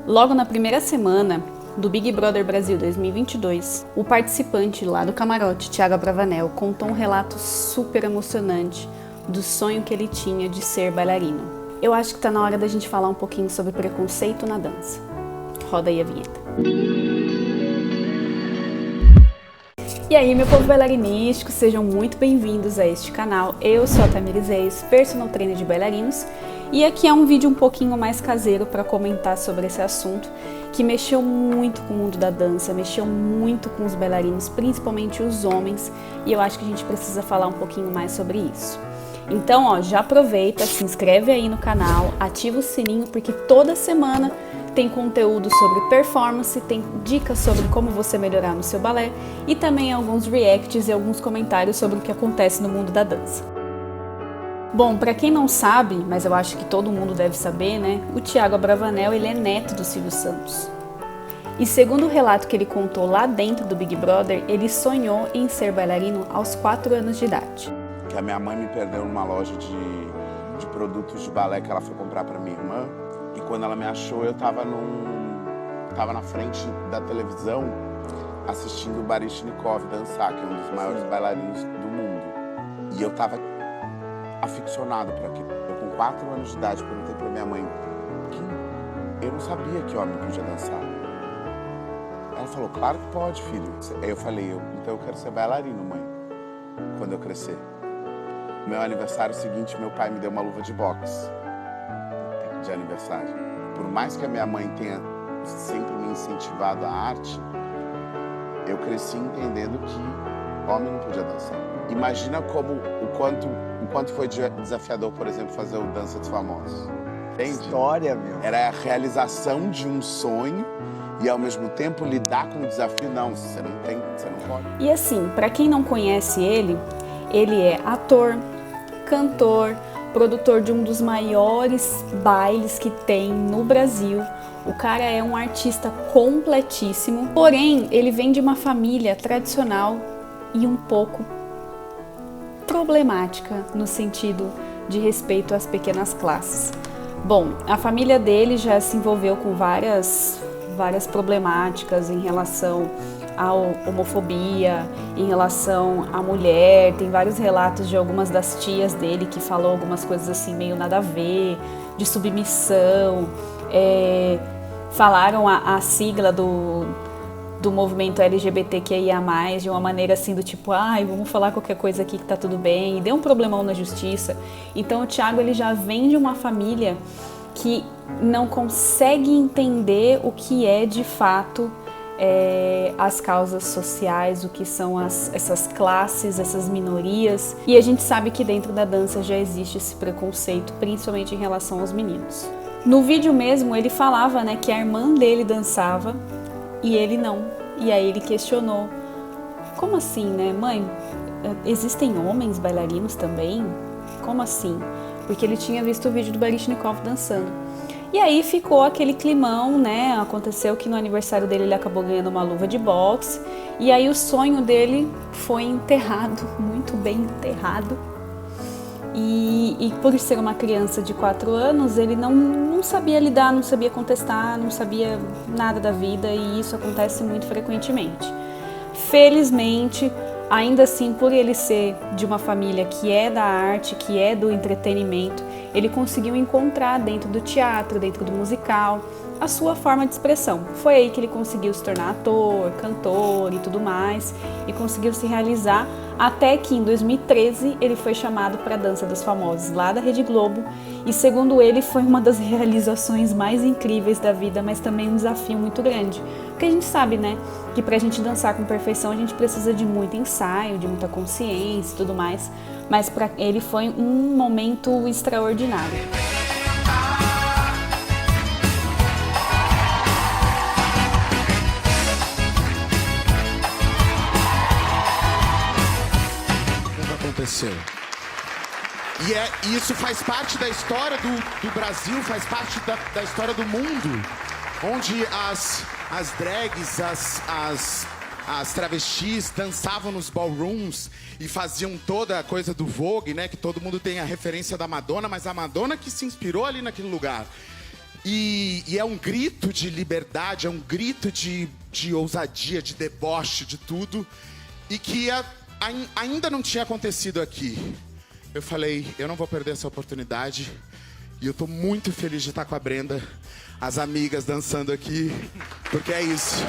Logo na primeira semana do Big Brother Brasil 2022, o participante lá do camarote, Thiago Abravanel, contou um relato super emocionante do sonho que ele tinha de ser bailarino. Eu acho que tá na hora da gente falar um pouquinho sobre preconceito na dança. Roda aí a vinheta. E aí, meu povo bailarinístico, sejam muito bem-vindos a este canal. Eu sou a Tamires Reis, personal trainer de bailarinos, e aqui é um vídeo um pouquinho mais caseiro para comentar sobre esse assunto que mexeu muito com o mundo da dança, mexeu muito com os bailarinos, principalmente os homens, e eu acho que a gente precisa falar um pouquinho mais sobre isso. Então, ó, já aproveita, se inscreve aí no canal, ativa o sininho, porque toda semana tem conteúdo sobre performance, tem dicas sobre como você melhorar no seu balé e também alguns reacts e alguns comentários sobre o que acontece no mundo da dança. Bom, para quem não sabe, mas eu acho que todo mundo deve saber, né? O Thiago Abravanel, ele é neto do Silvio Santos. E segundo o relato que ele contou lá dentro do Big Brother, ele sonhou em ser bailarino aos 4 anos de idade. Que a minha mãe me perdeu numa loja de produtos de balé que ela foi comprar para minha irmã. E quando ela me achou, eu tava na frente da televisão assistindo o Baryshnikov dançar, que é um dos maiores bailarinos do mundo. E eu tava aficionado por aquilo. Eu com 4 anos de idade perguntei pra minha mãe que eu não sabia que homem podia dançar. Ela falou, claro que pode, filho. Aí eu falei, então eu quero ser bailarino, mãe, quando eu crescer. No meu aniversário seguinte, meu pai me deu uma luva de boxe de aniversário. Por mais que a minha mãe tenha sempre me incentivado à arte, eu cresci entendendo que homem não podia dançar. Imagina o quanto foi desafiador, por exemplo, fazer o Dança dos Famosos. Entende? História, meu. Era a realização de um sonho e, ao mesmo tempo, lidar com o desafio. Não, você não pode. E assim, para quem não conhece ele é ator, cantor, produtor de um dos maiores bailes que tem no Brasil. O cara é um artista completíssimo, porém ele vem de uma família tradicional e um pouco problemática no sentido de respeito às pequenas classes. Bom, a família dele já se envolveu com várias problemáticas em relação à homofobia, em relação à mulher. Tem vários relatos de algumas das tias dele que falou algumas coisas assim meio nada a ver, de submissão. Falaram a sigla do movimento LGBTQIA+, de uma maneira assim do tipo, vamos falar qualquer coisa aqui que tá tudo bem, e deu um problemão na justiça. Então o Thiago, ele já vem de uma família que não consegue entender o que é de fato as causas sociais, o que são essas classes, essas minorias. E a gente sabe que dentro da dança já existe esse preconceito, principalmente em relação aos meninos. No vídeo mesmo ele falava, né, que a irmã dele dançava e ele não. E aí ele questionou, como assim, né, mãe? Existem homens bailarinos também? Como assim? Porque ele tinha visto o vídeo do Baryshnikov dançando. E aí ficou aquele climão, né? Aconteceu que no aniversário dele ele acabou ganhando uma luva de boxe. E aí o sonho dele foi enterrado, muito bem enterrado. E por ser uma criança de 4 anos, ele não sabia lidar, não sabia contestar, não sabia nada da vida, e isso acontece muito frequentemente. Felizmente, ainda assim, por ele ser de uma família que é da arte, que é do entretenimento, ele conseguiu encontrar dentro do teatro, dentro do musical, a sua forma de expressão. Foi aí que ele conseguiu se tornar ator, cantor e tudo mais, e conseguiu se realizar, até que em 2013 ele foi chamado para a Dança dos Famosos, lá da Rede Globo, e segundo ele foi uma das realizações mais incríveis da vida, mas também um desafio muito grande. Porque a gente sabe, né, que pra gente dançar com perfeição a gente precisa de muito ensaio, de muita consciência e tudo mais, mas para ele foi um momento extraordinário. Aconteceu. E isso faz parte da história do Brasil, faz parte da história do mundo, onde as drags, as travestis dançavam nos ballrooms e faziam toda a coisa do Vogue, né? Que todo mundo tem a referência da Madonna, mas a Madonna que se inspirou ali naquele lugar. E é um grito de liberdade, é um grito de ousadia, de deboche, de tudo. E que ainda não tinha acontecido aqui. Eu falei, eu não vou perder essa oportunidade. E eu tô muito feliz de estar com a Brenda, as amigas dançando aqui. Porque é isso,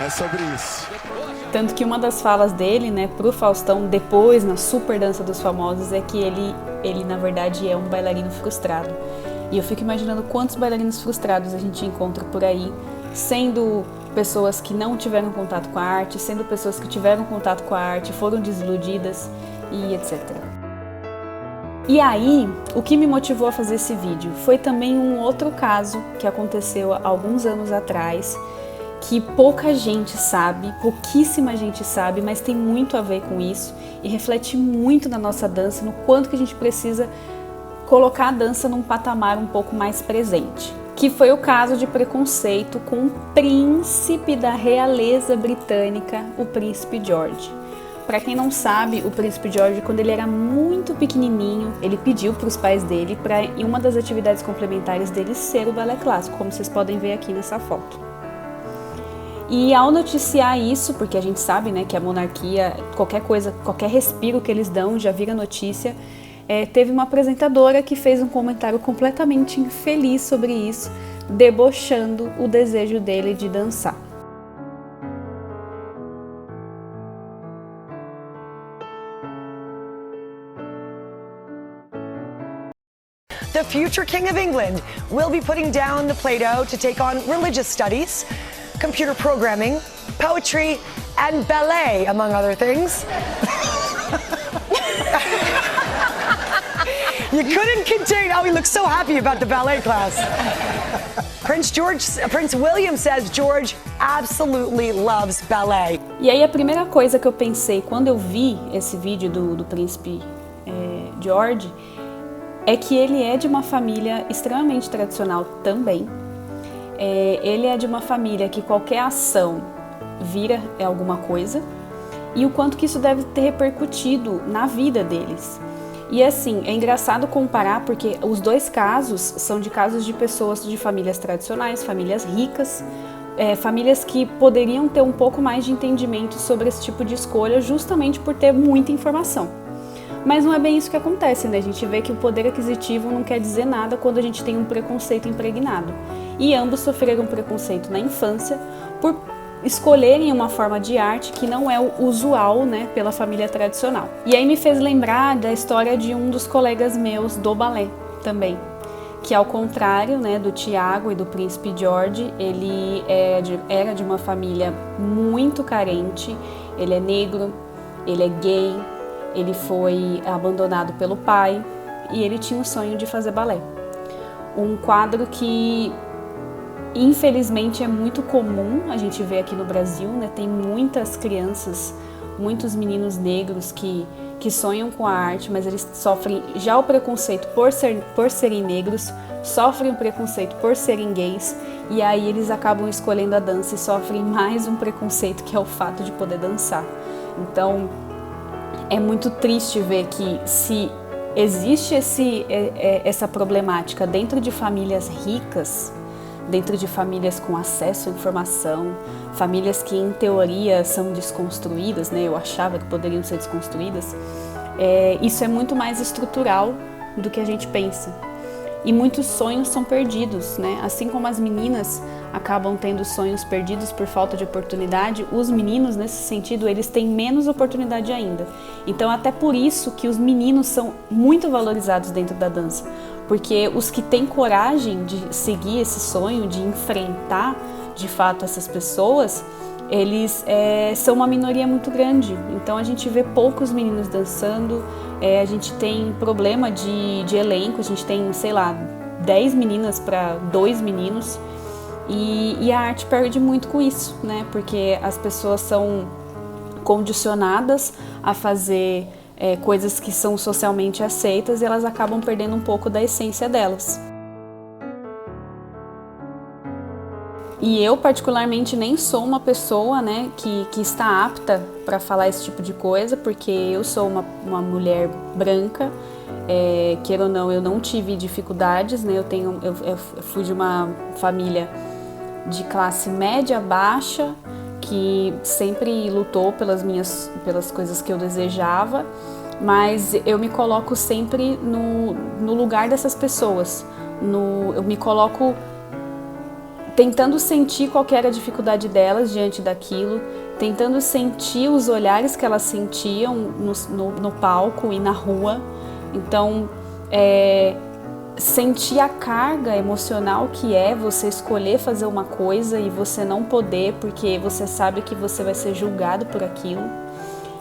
é sobre isso. Tanto que uma das falas dele, né, pro Faustão, depois, na Super Dança dos Famosos, é que ele na verdade, é um bailarino frustrado. E eu fico imaginando quantos bailarinos frustrados a gente encontra por aí, sendo pessoas que não tiveram contato com a arte, sendo pessoas que tiveram contato com a arte, foram desiludidas e etc. E aí, o que me motivou a fazer esse vídeo foi também um outro caso que aconteceu há alguns anos atrás, que pouca gente sabe, pouquíssima gente sabe, mas tem muito a ver com isso e reflete muito na nossa dança, no quanto que a gente precisa colocar a dança num patamar um pouco mais presente. Que foi o caso de preconceito com o príncipe da realeza britânica, o príncipe George. Para quem não sabe, o príncipe George, quando ele era muito pequenininho, ele pediu para os pais dele para, em uma das atividades complementares dele, ser o balé clássico, como vocês podem ver aqui nessa foto. E ao noticiar isso, porque a gente sabe, né, que a monarquia, qualquer coisa, qualquer respiro que eles dão já vira notícia, teve uma apresentadora que fez um comentário completamente infeliz sobre isso, debochando o desejo dele de dançar. The future King of England will be putting down the Play-Doh to take on religious studies, computer programming, poetry, and ballet, among other things. You couldn't contain, oh, he looks so happy about the ballet class. Prince William says George absolutely loves ballet. E aí a primeira coisa que eu pensei quando eu vi esse vídeo do príncipe George é que ele é de uma família extremamente tradicional também. Ele é de uma família que qualquer ação vira alguma coisa e o quanto que isso deve ter repercutido na vida deles. E assim, é engraçado comparar porque os dois casos são de casos de pessoas de famílias tradicionais, famílias ricas, famílias que poderiam ter um pouco mais de entendimento sobre esse tipo de escolha justamente por ter muita informação. Mas não é bem isso que acontece, né? A gente vê que o poder aquisitivo não quer dizer nada quando a gente tem um preconceito impregnado. E ambos sofreram preconceito na infância por escolherem uma forma de arte que não é o usual, né, pela família tradicional. E aí me fez lembrar da história de um dos colegas meus do balé também, que ao contrário, né, do Tiago e do príncipe George, ele era de uma família muito carente, ele é negro, ele é gay, ele foi abandonado pelo pai e ele tinha o sonho de fazer balé. Um quadro que infelizmente é muito comum a gente ver aqui no Brasil, né? Tem muitas crianças, muitos meninos negros que sonham com a arte, mas eles sofrem já o preconceito por serem negros, sofrem o preconceito por serem gays, e aí eles acabam escolhendo a dança e sofrem mais um preconceito, que é o fato de poder dançar. Então, é muito triste ver que se existe essa problemática dentro de famílias ricas, dentro de famílias com acesso à informação, famílias que em teoria são desconstruídas, né? Eu achava que poderiam ser desconstruídas, isso é muito mais estrutural do que a gente pensa. E muitos sonhos são perdidos, né? Assim como as meninas acabam tendo sonhos perdidos por falta de oportunidade, os meninos, nesse sentido, eles têm menos oportunidade ainda. Então, até por isso que os meninos são muito valorizados dentro da dança, porque os que têm coragem de seguir esse sonho, de enfrentar, de fato, essas pessoas, eles são uma minoria muito grande. Então, a gente vê poucos meninos dançando, a gente tem problema de elenco, a gente tem, sei lá, 10 meninas para 2 meninos, e a arte perde muito com isso, né? Porque as pessoas são condicionadas a fazer coisas que são socialmente aceitas e elas acabam perdendo um pouco da essência delas. E eu, particularmente, nem sou uma pessoa, né, que está apta para falar esse tipo de coisa, porque eu sou uma mulher branca, queira ou não, eu não tive dificuldades, né? Eu fui de uma família de classe média baixa, que sempre lutou pelas coisas que eu desejava, mas eu me coloco sempre no lugar dessas pessoas. Eu me coloco tentando sentir qual que era a dificuldade delas diante daquilo, tentando sentir os olhares que elas sentiam no palco e na rua. Então, sentir a carga emocional que é você escolher fazer uma coisa e você não poder porque você sabe que você vai ser julgado por aquilo.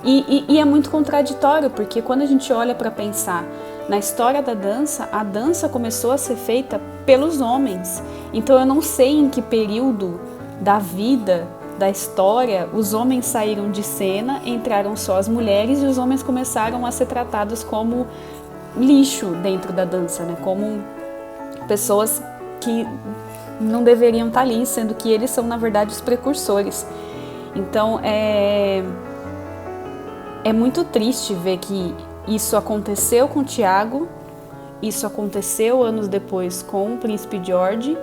E é muito contraditório, porque quando a gente olha para pensar na história da dança, a dança começou a ser feita pelos homens. Então eu não sei em que período da vida, da história, os homens saíram de cena, entraram só as mulheres e os homens começaram a ser tratados como lixo dentro da dança, né? Como pessoas que não deveriam estar ali, sendo que eles são, na verdade, os precursores. Então é muito triste ver que isso aconteceu com o Thiago, isso aconteceu anos depois com o Príncipe George.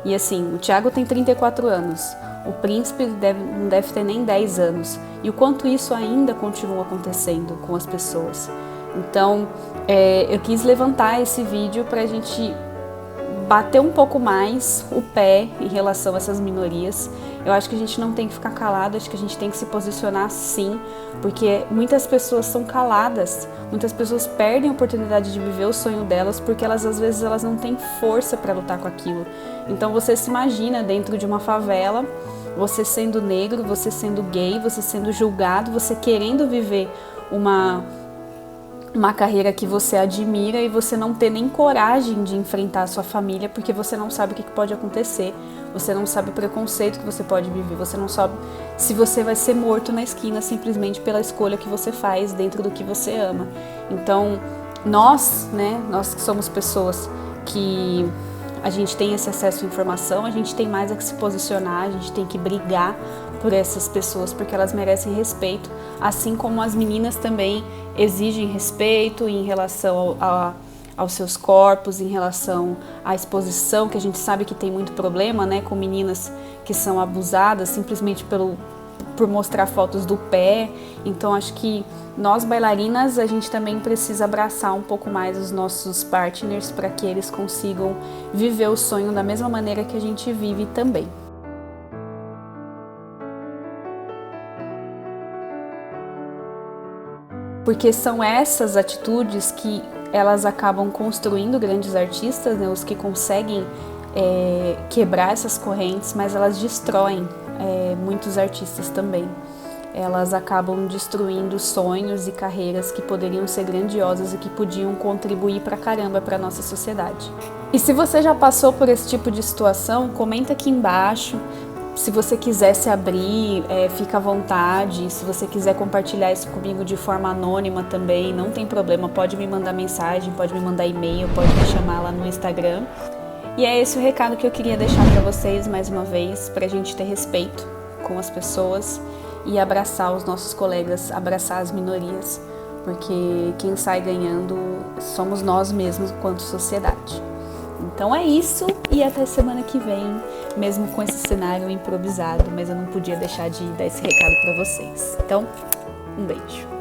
E assim, o Thiago tem 34 anos, o Príncipe não deve ter nem 10 anos. E o quanto isso ainda continua acontecendo com as pessoas. Então, eu quis levantar esse vídeo para a gente bater um pouco mais o pé em relação a essas minorias. Eu acho que a gente não tem que ficar calado, acho que a gente tem que se posicionar sim, porque muitas pessoas são caladas, muitas pessoas perdem a oportunidade de viver o sonho delas porque às vezes elas não têm força para lutar com aquilo. Então você se imagina dentro de uma favela, você sendo negro, você sendo gay, você sendo julgado, você querendo viver uma carreira que você admira e você não ter nem coragem de enfrentar a sua família porque você não sabe o que pode acontecer, você não sabe o preconceito que você pode viver, você não sabe se você vai ser morto na esquina simplesmente pela escolha que você faz dentro do que você ama. Então, nós que somos pessoas que a gente tem esse acesso à informação, a gente tem mais a que se posicionar, a gente tem que brigar por essas pessoas porque elas merecem respeito, assim como as meninas também exigem respeito em relação aos seus corpos, em relação à exposição, que a gente sabe que tem muito problema, né, com meninas que são abusadas simplesmente por mostrar fotos do pé. Então acho que nós bailarinas, a gente também precisa abraçar um pouco mais os nossos partners para que eles consigam viver o sonho da mesma maneira que a gente vive também. Porque são essas atitudes que elas acabam construindo grandes artistas, né, os que conseguem quebrar essas correntes, mas elas destroem muitos artistas também. Elas acabam destruindo sonhos e carreiras que poderiam ser grandiosas e que podiam contribuir pra caramba pra nossa sociedade. E se você já passou por esse tipo de situação, comenta aqui embaixo. Se você quiser se abrir, fica à vontade. Se você quiser compartilhar isso comigo de forma anônima também, não tem problema. Pode me mandar mensagem, pode me mandar e-mail, pode me chamar lá no Instagram. E é esse o recado que eu queria deixar para vocês mais uma vez, pra gente ter respeito com as pessoas e abraçar os nossos colegas, abraçar as minorias, porque quem sai ganhando somos nós mesmos enquanto sociedade. Então é isso, e até semana que vem, mesmo com esse cenário improvisado, mas eu não podia deixar de dar esse recado para vocês. Então, um beijo.